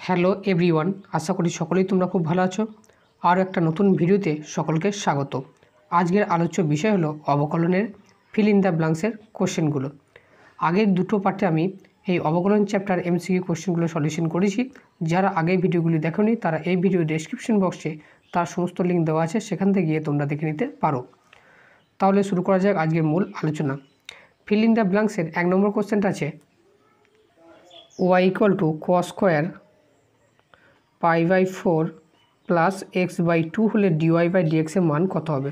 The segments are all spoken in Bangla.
হ্যালো এভরিওয়ান, আশা করি সকলেই তোমরা খুব ভালো আছো। আর একটা নতুন ভিডিওতে সকলকে স্বাগত। আজকের আলোচ্য বিষয় হলো অবকলনের ফিল ইন দ্য ব্ল্যাঙ্কসের কোশ্চেনগুলো। আগের দুটো পার্টে আমি এই অবকলন চ্যাপ্টার এমসিকিউ কোশ্চেনগুলো সলিউশন করেছি। যারা আগের ভিডিওগুলি দেখোনি তারা এই ভিডিও ডেসক্রিপশন বক্সে তার সমস্ত লিঙ্ক দেওয়া আছে, সেখান থেকে গিয়ে তোমরা দেখে নিতে পারো। তাহলে শুরু করা যাক আজকের মূল আলোচনা। ফিল ইন দ্য ব্ল্যাঙ্কসের 1 নম্বর কোশ্চেনটা আছে y equal to cos square π/4 plus x/2 হলে dy/dx এর মান কত হবে।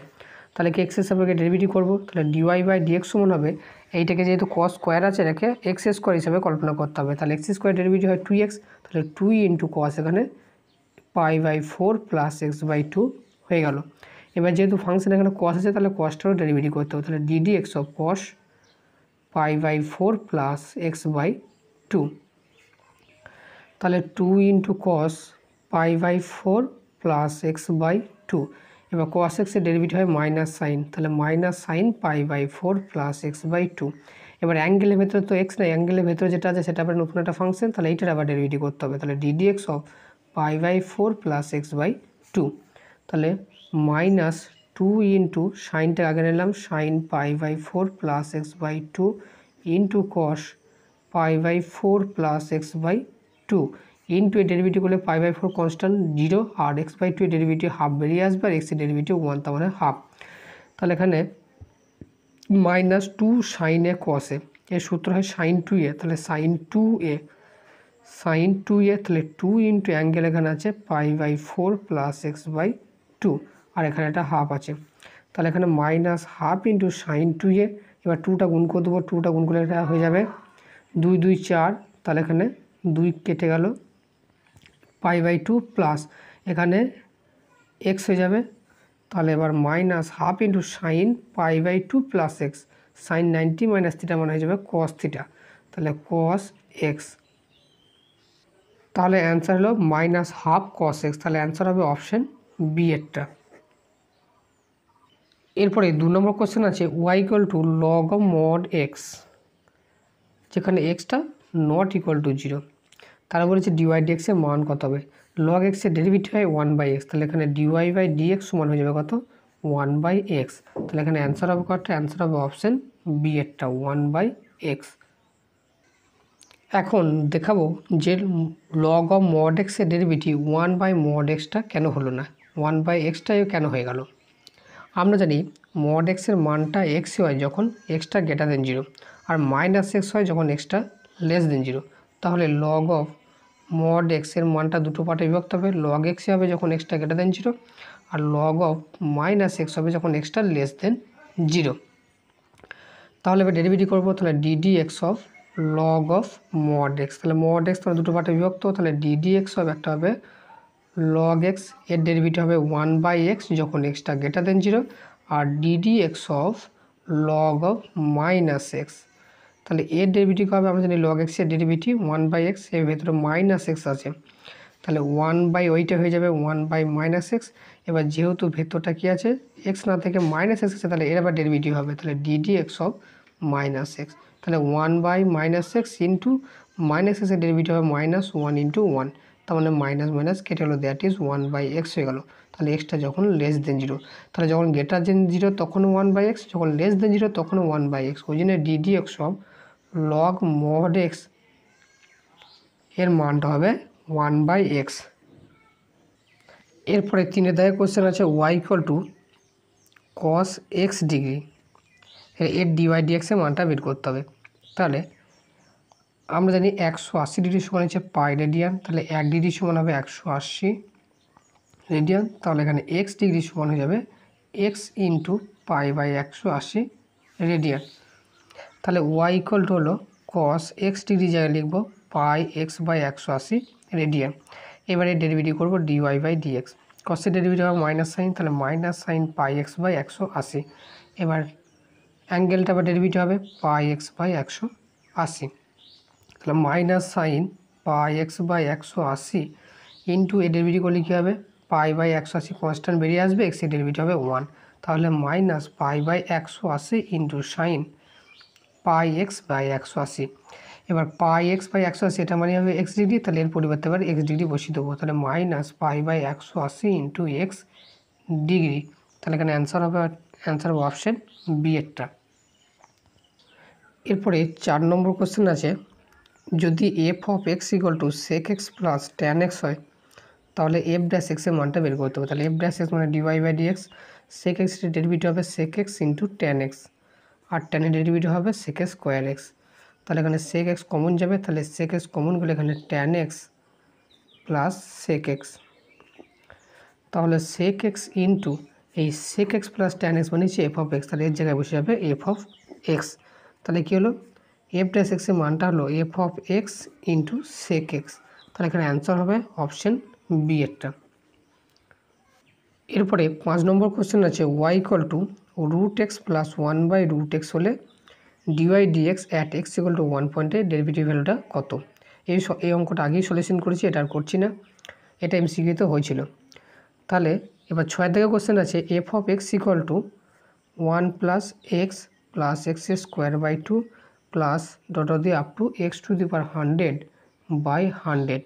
তাহলে কি এক্সের সাপেক্ষে ডেরিভেটিভ করব, তাহলে dy/dx সমান হবে, এইটাকে যেহেতু cos স্কোয়ার আছে রেখে x স্কোয়ার হিসাবে কল্পনা করতে হবে। তাহলে x স্কোয়ার ডেরিভেটিভ হয় 2x, তাহলে 2 ইন্টু cos এখানে π/4 প্লাস x/2 হয়ে গেল। এবার যেহেতু ফাংশন এখানে cos আছে তাহলে cosটারও ডেরিভেটিভ করতে হবে, তাহলে ddx of cos π/4 plus x/2, তাহলে 2 ইন্টু cos π/4 প্লাস x/2। এবার cos x এর ডেরিভেটিভ হয় মাইনাস সাইন, তাহলে মাইনাস সাইন π/4 প্লাস x/2। এবার অ্যাঙ্গেলের ভেতরে তো x নাই, অ্যাঙ্গেলের ভেতরে যেটা আছে সেটা আবার নতুন একটা ফাংশন, তাহলে এইটার আবার ডেরিভেটিভ করতে হবে, তাহলে ddx অফ π/4 প্লাস x/2, তাহলে মাইনাস 2 ইন্টু সাইনটা আগে নিলাম sine π/4 plus x/2 into cos π/4 plus x/2 into এর ডেরিভেটিভ করলে π/4 কনস্ট্যান্ট 0 আর x/2 এর ডেরিভেটিভ হাফ বেরিয়ে আসবে আর x এর ডেরিভেটিভ 1, তার মানে হাফ। তাহলে এখানে মাইনাস 2 সাইন এ cos এ, এর সূত্র হয় সাইন 2a, তাহলে সাইন 2a তাহলে 2 ইন্টু অ্যাঙ্গেল এখানে আছে π/4 প্লাস x/2 আর এখানে একটা হাফ আছে, তাহলে এখানে minus half into sign 2a। এবার 2টা গুণ করে দেবো, 2টা গুণ করলে এটা হয়ে যাবে 2 2 4, তাহলে এখানে 2 কেটে গেল, π/2 প্লাস এখানে x হয়ে যাবে, তাহলে এবার minus half into sine π/2 plus x, sine 90 minus theta মানে হয়ে যাবে cos থিটা, তাহলে cos x। তাহলে অ্যান্সার হলো মাইনাস হাফ cos x, তাহলে অ্যান্সার হবে অপশন বি এরটা। এরপরে 2 নম্বর কোশ্চেন আছে y equal to log of mod x, যেখানে এক্সটা নট ইকুয়াল টু 0। তারা বলেছে dy/dx এর মান কত হবে। log x এর ডেরিভেটিভ হয় 1/x, তাহলে এখানে dy/dx সমান হয়ে যাবে কত 1/x, তাহলে এখানে অ্যান্সার হবে কত, অ্যান্সার হবে অপশন বি এরটা 1/x। এখন দেখাবো যে log অফ mod x এর ডেরিভেটিভ 1/mod x-টা কেন হলো না, 1/x-টাই কেন হয়ে গেল। আমরা জানি mod x এর মানটা x হয় যখন x-টা গ্রেটার দেন 0 আর মাইনাস x হয় যখন x-টা লেস দেন 0। তাহলে log অফ mod x এর মানটা দুটো পার্টে বিভক্ত হবে, log x হবে যখন x-টা গ্রেটার দেন 0 আর log অফ মাইনাস x হবে যখন x-টা লেস দেন 0। তাহলে এবার ডেরিভেটিভ করবো, তাহলে ddx of log of mod x, তাহলে mod x তাহলে দুটো পার্টে বিভক্ত, তাহলে ddx হবে একটা হবে log x, এর ডেরিভেটিভ হবে 1/x যখন x-টা গ্রেটার দেন 0 আর ddx of log of minus x, তাহলে এর ডেরিভেটিভ হবে আমরা জানি log x এর ডেরিভেটিভ 1/x, এর ভেতরে মাইনাস x আছে, তাহলে 1/ওইটা হয়ে যাবে 1/-x। এবার যেহেতু ভেতরটা কি আছে x না থেকে মাইনাস x আছে, তাহলে এর আবার ডেরিভেটিভ হবে, তাহলে ddx অফ মাইনাস x, তাহলে 1/-x ইন্টু মাইনাস x এর ডেরিভেটিভ হবে -1 ইন্টু 1, তার মানে মাইনাস মাইনাস কেটে হলো, দ্যাট ইজ 1/x হয়ে গেল। তাহলে এক্সটা যখন লেস দেন 0, তাহলে যখন গ্রেটার দেন 0 তখনও 1/x, যখন লেস দেন 0 তখনও 1/x, ওই জন্য ddx of log mod x এর মানটা হবে 1/x। এরপরে 3 দাগে কোশ্চেন আছে y equal to cos x degree, এর dy/dx এর মানটা বের করতে হবে। তাহলে আমরা জানি 180 ডিগ্রি সমান হচ্ছে পাই রেডিয়ান, তাহলে 1 ডিগ্রি সমান হবে 180 রেডিয়ান, তাহলে এখানে x ডিগ্রি সমান হয়ে যাবে x ইন্টু π/180 রেডিয়ান। তাহলে y ইকুয়াল টু হলো cos x ডিগ্রি জায়গায় লিখবো π/180 রেডিয়ান। এবারে ডেরিভেটিভ করবো dy/dx, cos এর ডেরিভেটিভ হবে মাইনাস সাইন, তাহলে মাইনাস সাইন π/180। এবার অ্যাঙ্গেলটা আবার ডেরিভেটিভ হবে π/180, তাহলে মাইনাস সাইন π/180 ইন্টু এর ডেরিভেটিভ করলে কী হবে π/180 কনস্ট্যান্ট বেরিয়ে আসবে, x এর ডেরিভেটিভ হবে 1, তাহলে মাইনাস π/180 ইন্টু সাইন π/180। এবার পাই এক্স বাই 180 এটা মানে হবে এক্স ডিগ্রি, তাহলে এর পরিবর্তে এবার এক্স ডিগ্রি বসিয়ে দেবো, তাহলে minus pi by 180 into x degree. তাহলে এখানে অ্যান্সার হবে অপশন বি এরটা। এরপরে 4 নম্বর কোশ্চেন আছে, যদি f of x equal to sec x plus tan x হয় তাহলে এফ ড্যাশ এক্সের মানটা বের করতে হবে। তাহলে এফ ড্যাশ এক্স মানে ডিওয়াই বাই ডিএক্স, সেক এক্সের ডেরিভেটিভ হবে sec x into tan x, আর ট্যানের ডেরিভেটিভ হবে সেক এক্স স্কোয়ার এক্স। তাহলে এখানে সেক এক্স কমন যাবে, তাহলে সেক এক্স কমন গেলে এখানে tan x plus sec x, তাহলে সেক এক্স ইন্টু এই sec x plus tan x মানে হচ্ছে এফ অফ এক্স, তাহলে এর জায়গায় বসে যাবে এফ অফ এক্স। তাহলে কী হলো, এফ ড্যাশ এক্সের মানটা হলো F of x into sec x, তাহলে এখানে অ্যান্সার হবে অপশন বি এরটা। এরপরে 5 নম্বর কোশ্চেন আছে, y equal to root x plus 1 by root x হলে dy dx at x equal to 1 পয়েন্টে ডেরিভেটিভ ভ্যালুটা কত। এই অঙ্কটা আগেই সলিউশন করেছি, এটা আর করছি না, এটা এমসিকিউতে হয়েছিল। তাহলে এবার 6 থেকে কোশ্চেন আছে, F of x equal to 1 plus x plus x square by 2 plus dot দিয়ে up to x to the power 100 by 100,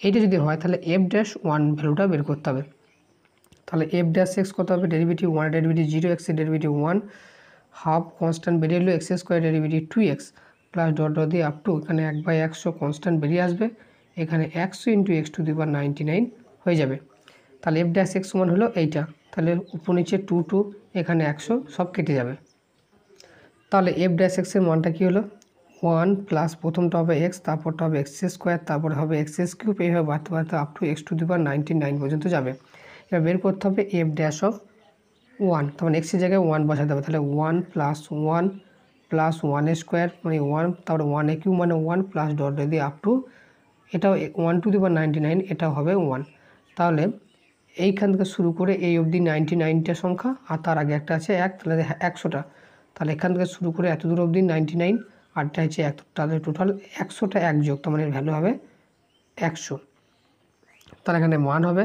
এইটা যদি হয় তাহলে এফ ড্যাশ 1 ভ্যালুটা বের করতে হবে। তাহলে এফ ড্যাশ এক্স কত হবে, ডেরিভেটিভ 1 ডেরিভেটিভ 0, এক্সের ডেরিভেটিভ 1, হাফ কনস্ট্যান্ট বেরিয়ে এলো x square derivative 2x plus dot দিয়ে আপ টু এখানে 1/100 কনস্ট্যান্ট বেরিয়ে আসবে, এখানে 100 into x to the power 99 হয়ে যাবে। তাহলে এফ ড্যাশ এক্স সমান হলো এইটা, তাহলে উপর নিচে 2 এখানে 100 সব কেটে যাবে। তাহলে এফ ড্যাশ এক্সের মানটা কী হলো, 1 প্লাস প্রথমটা হবে এক্স, তারপরটা হবে এক্স স্কোয়ার, তারপরে হবে এক্স কিউব, এইভাবে বাড়তে বাড়তে up to x to the power 99 পর্যন্ত যাবে। এবার বের করতে হবে এফ ড্যাশ অফ 1, তখন এক্সের জায়গায় 1 বসাতে হবে, তাহলে 1 প্লাস 1 প্লাস 1 স্কোয়ার মানে 1, তারপরে 1 কিউব মানে 1 প্লাস ডট দিয়ে আপ টু এটাও 1 টু দি পাওয়ার 99, এটাও হবে 1। তাহলে এইখান থেকে শুরু করে এই অবধি 99টা সংখ্যা, আর তার আগে একটা আছে 1, তাহলে 100টা, তাহলে এখান থেকে শুরু করে এত দূর অবধি 99, আরটা হচ্ছে 1, তাহলে টোটাল 100টা 1 যোগ, তার মানে ভ্যালু হবে 100। তাহলে এখানে মান হবে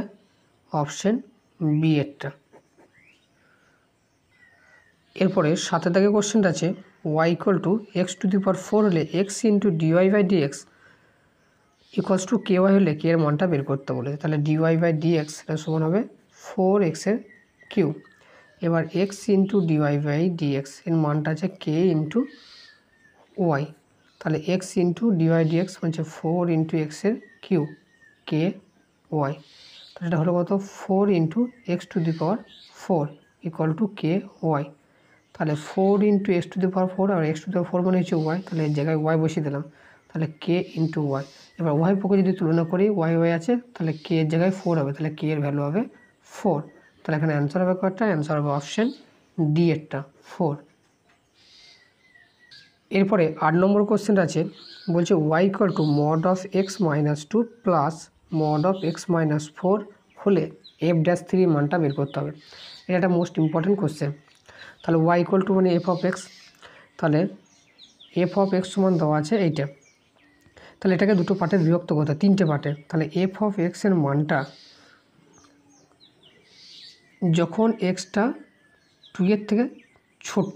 অপশন বি এরটা। এরপরে 7 থেকে কোশ্চেনটা আছে, y equal to x to the power 4 হলে x into dy by dx equals to K y হলে কে এর মানটা বের করতে বলেছে। তাহলে ডিওয়াই বাই ডিএক্স এটা সমান হবে 4x এর কিউব। এবার x into dy by d x এর মানটা আছে কে ইন্টু ওয়াই, তাহলে এক্স ইন্টু ডিওয়াই ডিএক্স হচ্ছে 4 ইন্টু এক্সের কিউব কে ওয়াই, তাহলে এটা হলো কত 4 into x to the power 4 equal to K y. তাহলে 4 into x to the power 4 আর এক্স টু দি পাওয়ার 4 মানে হচ্ছে ওয়াই, তাহলে এর জায়গায় ওয়াই বসিয়ে দিলাম, তাহলে কে ইন্টু ওয়াই। এবার ওয়াই পক্ষে যদি তুলনা করি ওয়াই আছে, তাহলে কে এর জায়গায় 4 হবে, তাহলে কে এর ভ্যালু হবে 4। তাহলে এখানে অ্যান্সার হবে কয়টা, অ্যান্সার হবে অপশন ডি এরটা 4। এরপরে 8 নম্বর কোশ্চেন আছে, বলছে y equal to mod of x minus 2 plus mod of x minus 4 হলে এফ ড্যাশ 3 মানটা বের করতে হবে। এটা একটা মোস্ট ইম্পর্টেন্ট কোশ্চেন। তাহলে ওয়াই ইকুয়াল টু মানে এফ অফ এক্স, তাহলে এফ অফ এক্স সমান দেওয়া আছে এইটা, তাহলে এটাকে দুটো পার্টে বিভক্ত করতে, 3টে পার্টে। তাহলে এফ অফ এক্সের মানটা যখন এক্সটা 2 এর থেকে ছোট,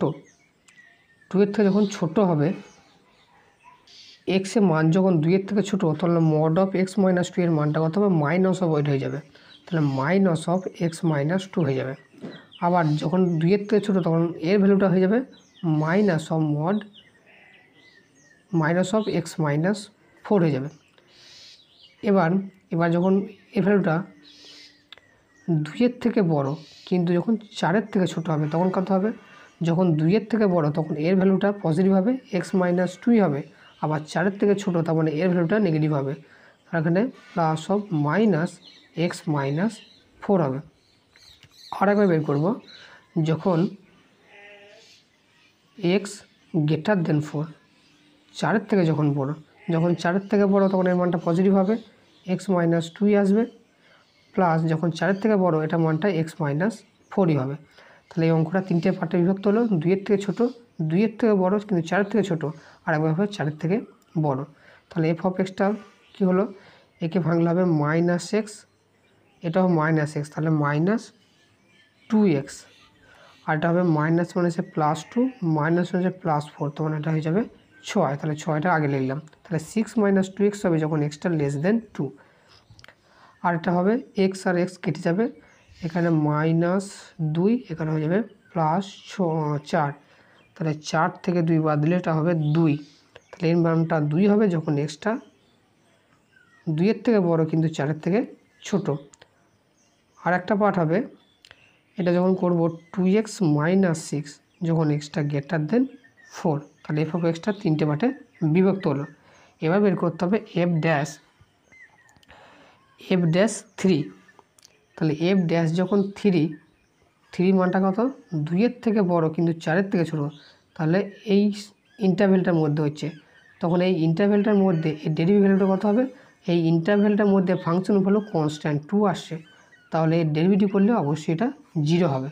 2 এর থেকে যখন ছোট হবে, এক্সের মান যখন 2 এর থেকে ছোটো, তাহলে মড অফ এক্স মাইনাস 2 এর মানটা কত হবে, মাইনাস অফ ওইট হয়ে যাবে, তাহলে মাইনাস অফ এক্স মাইনাস 2 হয়ে যাবে। আবার যখন 2 এর থেকে ছোটো তখন এর ভ্যালুটা হয়ে যাবে minus of mod minus of x minus 4 হয়ে যাবে। এবার যখন এর ভ্যালুটা 2 এর থেকে বড় কিন্তু যখন 4 এর থেকে ছোটো হবে তখন কত হবে, যখন 2 এর থেকে বড় তখন এর ভ্যালুটা পজিটিভ হবে, এক্স মাইনাস 2 হবে, আবার 4 এর থেকে ছোটো তার মানে এর ভ্যালুটা নেগেটিভ হবে, আর এখানে plus of minus x minus 4 হবে। আর একবার বের করব, যখন এক্স গ্রেটার দেন 4, 4 এর থেকে যখন বড়, যখন 4 এর থেকে বড় তখন এর মানটা পজিটিভ হবে, এক্স মাইনাস 2 আসবে, প্লাস যখন 4 এর থেকে বড় এটা মানটা এক্স মাইনাস 4ই হবে। তাহলে এই অঙ্কটা 3টে পার্টে বিভক্ত হলো, 2 এর থেকে ছোটো, 2 এর থেকে বড় কিন্তু 4 এর থেকে ছোটো, আর একবার হবে 4 এর থেকে বড়। তাহলে এফ অফ এক্সটা কী হলো, একে ভাঙলে হবে মাইনাস এক্স, এটাও মাইনাস এক্স, তাহলে মাইনাস 2x, আর এটা হবে মাইনাস মানে হচ্ছে +2, মাইনাস মানে হচ্ছে +4, তখন এটা হয়ে যাবে ছয়, তাহলে ছয়টা আগে লিখলাম। তাহলে 6 - 2x হবে যখন এক্সটা লেস দেন 2। আর এটা হবে এক্স আর এক্স কেটে যাবে, এখানে -2, এখানে হয়ে যাবে +4। তাহলে 4 থেকে 2 বাদ দিলে এটা হবে 2। তাহলে এর মানটা 2 হবে যখন এক্সটা 2-এর থেকে বড় কিন্তু 4-এর থেকে ছোট। আর একটা পার্ট হবে, এটা যখন করব 2x - 6 যখন এক্সটা গ্রেটার দেন 4। তাহলে এফ অফ এক্সটা 3টে পার্টে বিভক্ত হলো। এবার বের করতে হবে এফ ড্যাশ 3। তাহলে এফ ড্যাশ যখন 3 মানটা কত, 2-এর থেকে বড় কিন্তু 4-এর থেকে ছোট, তাহলে এই ইন্টারভ্যালটার মধ্যে হচ্ছে, তখন এই ইন্টারভ্যালটার মধ্যে এই ডেরিভেটিভ ভ্যালুটা কত হবে, এই ইন্টারভ্যালটার মধ্যে ফাংশন হলো কনস্ট্যান্ট 2 আসছে, তাহলে এর ডেরিভেটিভ করলে অবশ্যই এটা 0 হবে।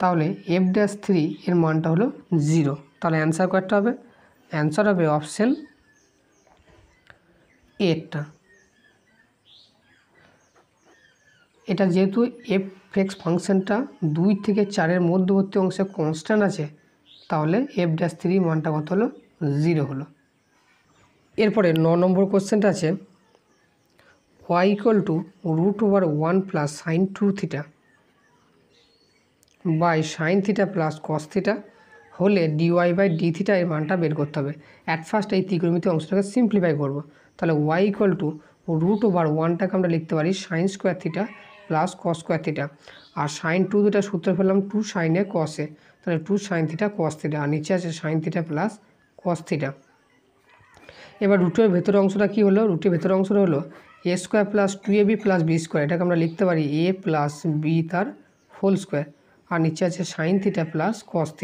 তাহলে এফ ড্যাশ 3 এর মানটা হলো 0। তাহলে অ্যান্সার কয়টা হবে, অ্যান্সার হবে অপশন এরটা। এটা যেহেতু এফ এক্স ফাংশনটা 2 থেকে 4-এর মধ্যবর্তী অংশে কনস্ট্যান্ট আছে, তাহলে এফ ড্যাশ 3 মানটা কত হলো, 0 হলো। এরপরে 9 নম্বর কোশ্চেনটা আছে y = √1 + sin 2θ by sin θ + cos θ হলে dy/dθ এর মানটা বের করতে হবে। অ্যাট ফার্স্ট এই ত্রিকোণমিতি অংশটাকে সিম্পলিফাই করব। তাহলে y = √1টাকে আমরা লিখতে পারি sin² θ + cos² θ, আর sin 2θ সূত্র পেলাম 2 sin এ cos এ, তাহলে 2 sin θ cos θ, আর নিচে আছে sin θ + cos θ। এবার রুটের ভেতরের অংশটা কি হলো, রুটের ভেতরের অংশটা হলো a² + 2ab + b², এটাকে আমরা লিখতে পারি a + b তার হোল স্কোয়ার, আর নিচে আছে sin θ + cos θ।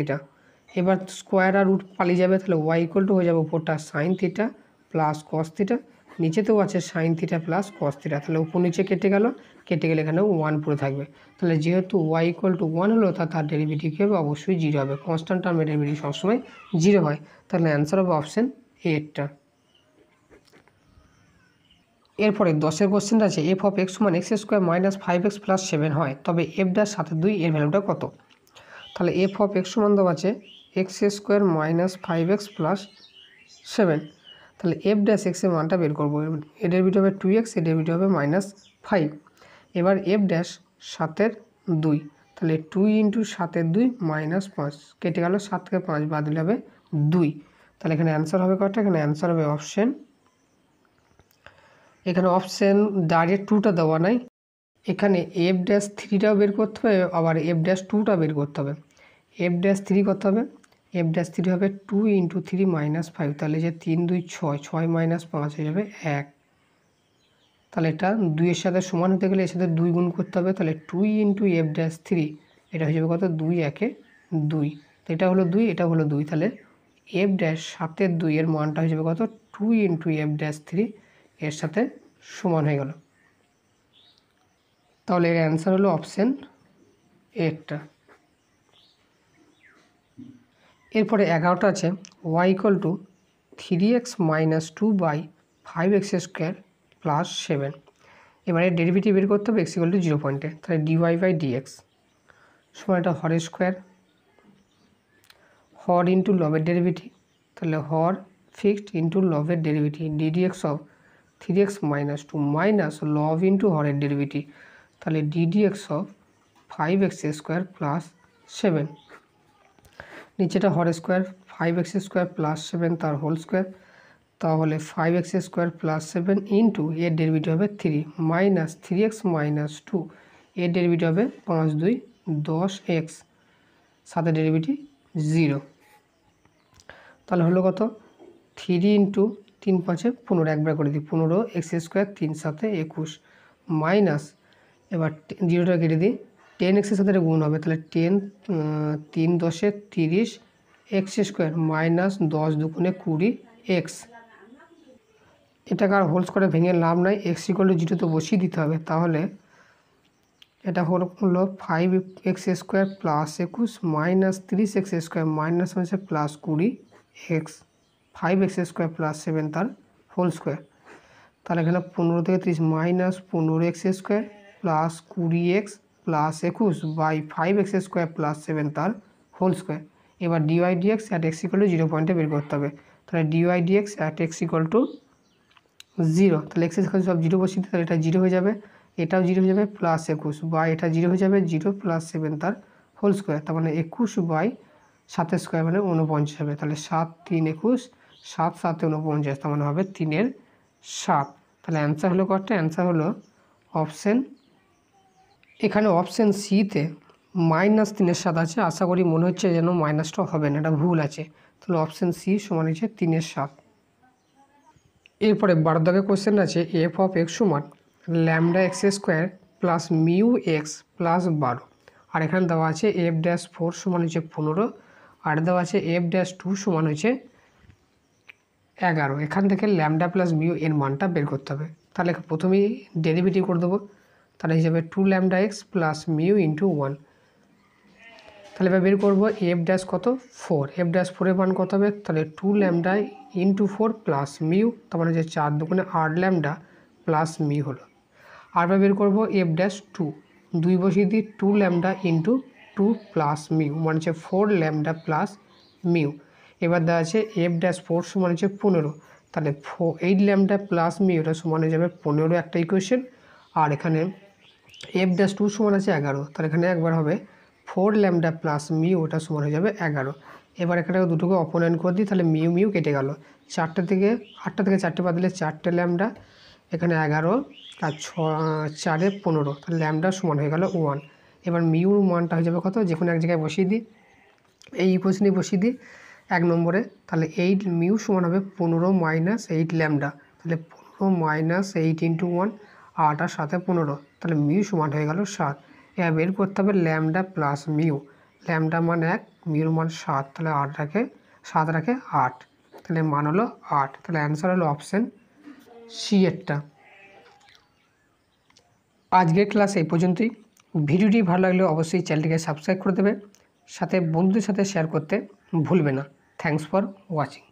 এবার স্কোয়ার আর রুট পালিয়ে যাবে, তাহলে y = হয়ে যাবে উপরটা sin θ + cos θ, নিচেতেও আছে sin θ + cos θ, তাহলে উপর নিচে কেটে গেল, কেটে গেলে এখানে 1 পড়ে থাকবে। তাহলে যেহেতু y = 1 হলো, তার ডেরিভেটিভ কী হবে, অবশ্যই 0 হবে। কনস্ট্যান্ট টার্মের ডেরিভেটিভ সবসময় 0 হয়, তাহলে অ্যান্সার হবে অপশন এরটা। এরপরে 10এর কোশ্চেনটা আছে এফ অফ এক্স সমান x² - 5x + 7 হয়, তবে এফ ড্যাশ 7/2 এর ভ্যালুটা কত। তাহলে এফ অফ এক্স সমান দেওয়া আছে x² - 5x + 7। তাহলে এফ ড্যাশ এক্সের মানটা বের করবো, এর ডেরিভেটিভ হবে 2x, এর ডেরিভেটিভ হবে -5। এবার এফ ড্যাশ 7/2, তাহলে 2 × 7/2 -5, কেটে গেল, 7 থেকে 5 বাদ দিলে হবে 2। তাহলে এখানে অ্যান্সার হবে কয়টা, এখানে অ্যান্সার হবে অপশন, এখানে অপশন ডাইরেক্ট 2টা দেওয়া নাই, এখানে এফ ড্যাশ 3টাও বের করতে হবে, আবার এফ ড্যাশ 2টা বের করতে হবে। এফ ড্যাশ 3 করতে হবে, এফ ড্যাশ 3 হবে 2 × 3 -5, তাহলে যে 3 2 6, 6 - 5 হয়ে যাবে 1। তাহলে এটা 2 এর সাথে সমান হতে গেলে এর সাথে 2 গুণ করতে হবে, তাহলে 2 × এফ ড্যাশ 3, এটা হয়ে যাবে কত, 2 1 2। তো এটা হলো 2, এটা হলো 2, তাহলে এফ ড্যাশ 7/2 এর মানটা হয়ে যাবে কত, 2 × এফ ড্যাশ 3 এর সাথে সমান হয়ে গেল। তাহলে এর অ্যান্সার হলো অপশন এরটা। এরপরে 11টা আছে y = 3x - 2 / 5x² + 7। এবারে ডেরিভেটিভ বের করতে হবে x = 0 পয়েন্টে, তাহলে dy/dx সমান এটা হরের স্কোয়ার, হর ইন্টু লবের ডেরিভেটিভ, তাহলে হর ফিক্সড ইন্টু লবের derivative ddx of 3x - 2 minus লব ইন্টু হরের ডেরিভেটিভ, তাহলে ddx অফ 5x² + 7। নিচেটা হর স্কোয়ার, 5x² + 7 তার হোল স্কোয়ার, তাহলে 5x² + 7 ইন্টু এর ডেরিভেটিভ হবে 3 মাইনাস 3x - 2, এর ডেরিভেটিভ হবে 5 2 10x, সাথে ডেরিভেটিভ 0। তাহলে হলো কত, 3 × 3 × 5 15, একবার করে দিই 15x², 3 সাথে 21 মাইনাস, এবার 0টা কেটে দিই, 10x এর সাথে গুণ হবে, তাহলে 10 3 10 30 x² মাইনাস 10 2 20x। এটাকে আর হোল স্কোয়ারে ভেঙে লাভ নাই, x = 0 তো বসিয়ে দিতে হবে। তাহলে এটা হলো 5x² + 21 মাইনাস 30x² মাইনাস হচ্ছে +20x, 5x² + 7 তার হোল স্কোয়ার, তাহলে এখানে 15 থেকে 30 minus 15x² + 20x + 21 by 5x² + 7 তার হোল স্কোয়ার। এবার d y dx at x equal to 0 পয়েন্টে বের করতে হবে। তাহলে d y dx at x equal to 0, তাহলে এক্স এখানে সব 0 বসিয়ে দিই, তাহলে এটা 0 হয়ে যাবে, এটাও 0 হয়ে যাবে, প্লাস 21 বা এটা 0 হয়ে যাবে, 0 প্লাস 7 তার হোল স্কোয়ার, তার মানে 21 বাই 7 স্কোয়ার মানে 49 হবে। তাহলে 7 3 21, 7 7 49, তার মানে হবে 3 × 7। তাহলে অ্যান্সার হলো কতটা? অ্যান্সার হলো অপশান, এখানে অপশান সিতে -3 × 7 আছে। আশা করি মনে হচ্ছে যেন মাইনাসটা হবে না, এটা ভুল আছে। তাহলে অপশান সি সমান হচ্ছে 3 × 7। এরপরে 12 দাগের কোশ্চেন আছে এফ অফ এক্স সমান lambda x square plus mu x plus 12, আর এখানে দেওয়া আছে এফ ড্যাশ 4 সমান হচ্ছে 15, আর দেওয়া আছে এফ ড্যাশ 2 সমান হচ্ছে 11। এখান থেকে ল্যামডা প্লাস মিউ এর মানটা বের করতে হবে। তাহলে প্রথমেই ডেরিভেটিভ করে দেবো, তাহলে হিসাবে 2 lambda x plus mu into 1। তাহলে এবার বের করবো এফ ড্যাশ কত 4, এফ ড্যাশ 4 এর মান কত হবে? তাহলে 2 ল্যামডা ইন্টু 4 প্লাস মিউ, তার মানে যে 4 দুগুণে 8 ল্যামডা প্লাস মিউ হলো। আর এবার বের করবো এফ ড্যাশ 2, 2 বসিয়ে দিই, 2 ল্যামডা ইন্টু 2 প্লাস মিউ মানে হচ্ছে 4 ল্যামডা প্লাস মিউ। এবার দেওয়া আছে এফ ড্যাশ 4 সমান হচ্ছে 15, তাহলে 8 ল্যামডা প্লাস মিউ এটা সমান হয়ে যাবে 15 একটা ইকুয়েশন। আর এখানে এফ ড্যাশ 2 সমান আছে 11, তাহলে এখানে একবার হবে 4 ল্যামডা প্লাস মিউ, ওটা সমান হয়ে যাবে 11। এবার এখানে দুটোকে অপোনেন্ট করে দিই, তাহলে মিউ মিউ কেটে গেল, 8টা থেকে 4টে বাদ দিলে 4টে ল্যামডা, এখানে 11 আর 4 × 15, তাহলে ল্যামডা সমান হয়ে গেল 1। এবার মিউর মানটা হয়ে যাবে কত? যে কোনো এক জায়গায় বসিয়ে দিই, এই ইকুয়েশনে বসিয়ে দিই 1 নম্বরে, তাহলে 8 মিউ সমান হবে 15 মাইনাস 8 ল্যামডা, তাহলে 15 মাইনাস 8 ইন্টু 1, 8 আর 7 15, তাহলে মিউ সমান হয়ে গেল 7। এবার বের করতে হবে ল্যামডা প্লাস মিউ, ল্যামডা মান 1, মিউর মান 7, তাহলে 7 রাখে 8, তাহলে মান হলো 8। তাহলে অ্যান্সার হলো অপশান সি এরটা। আজকের ক্লাস এই পর্যন্তই। ভিডিওটি ভালো লাগলে অবশ্যই চ্যানেলটিকে সাবস্ক্রাইব করে দেবে, সাথে বন্ধুদের সাথে শেয়ার করতে ভুলবে না। Thanks for watching.